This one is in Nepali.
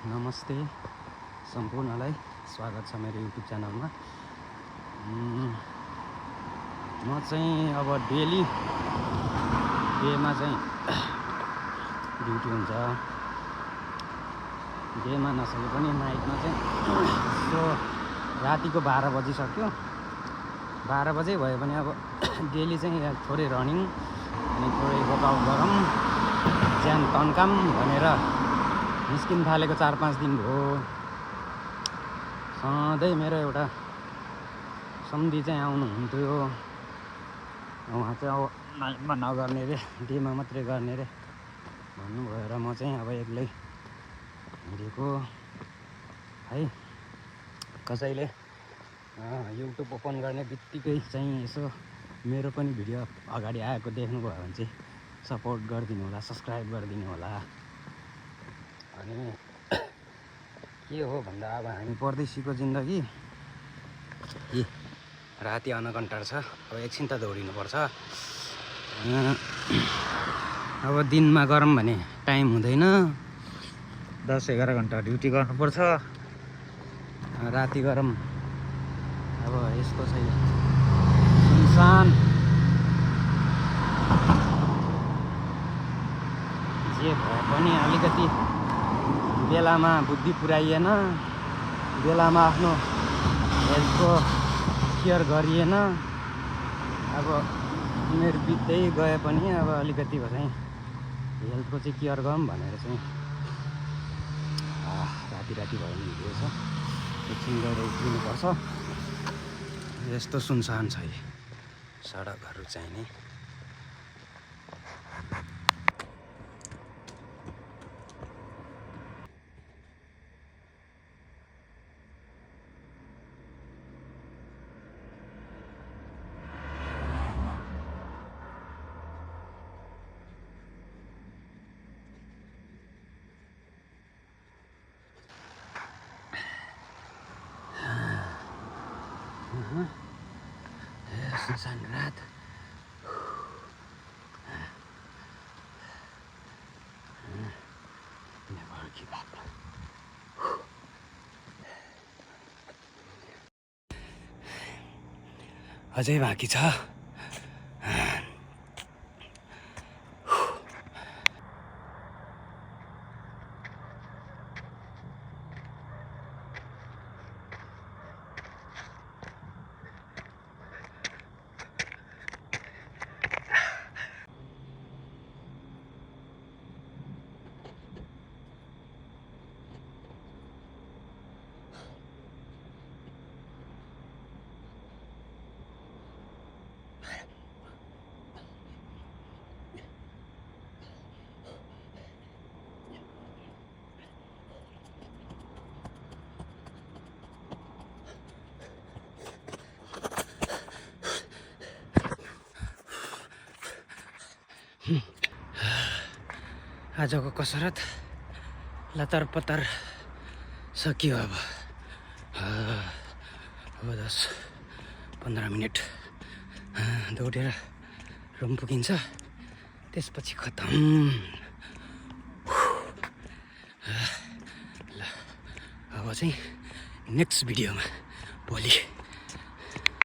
नमस्ते सम्पूर्णलाई स्वागत छ मेरो युट्युब च्यानलमा। म चाहिँ अब डेमा चाहिँ ड्युटी हुन्छ। डेमा नसके पनि नाइटमा चाहिँ सो रातिको 12 बजिसक्यो। 12 बजे भयो भने अब डेली चाहिँ थोरै रनिङ अनि थोरै वर्कआउट गरौँ ज्यान तन्काम भनेर निस्किन थालेको 4-5 दिन भयो। सधैँ मेरो एउटा सम्धी चाहिँ आउनुहुन्थ्यो, उहाँ चाहिँ अब नाइटमा नगर्ने रे डेमा मात्रै गर्ने रे भन्नुभयो र म चाहिँ अब एक्लै हिँडेको है। कसैले युट्युब ओपन गर्ने बित्तिकै चाहिँ यसो मेरो पनि भिडियो अगाडि आएको देख्नुभयो भने चाहिँ सपोर्ट गरिदिनु होला, सब्सक्राइब गरिदिनु होला। अनि के हो भन्दा अब हामी परदेशीको जिन्दगी राति अनकन्टर छ। अब एकछिन त दौडिनुपर्छ। अब दिनमा गरौँ भने टाइम हुँदैन, 10-11 घन्टा ड्युटी गर्नुपर्छ। राति गरौँ अब यस्तो चाहिँ सुनसान जे भए पनि अलिकति बेलामा बुद्धि पुर्याइएन, बेलामा आफ्नो हेल्थको केयर गरिएन। अब उमेर बित्दै गए पनि अब अलिकति चाहिँ हेल्थको चाहिँ केयर गरौँ भनेर चाहिँ राति भयो भने हिँडेछ। एकछिन गएर उफ्रिनुपर्छ। यस्तो सुनसान छ सडकहरू चाहिँ नि। सुनसान रात। अझै बाँकी छ। आजको कसरत लतरपतर सकियो। अब 10-15 मिनट दौडेर रुम पुगिन्छ, त्यसपछि खतम। ल अब चाहिँ नेक्स्ट भिडियोमा भोलि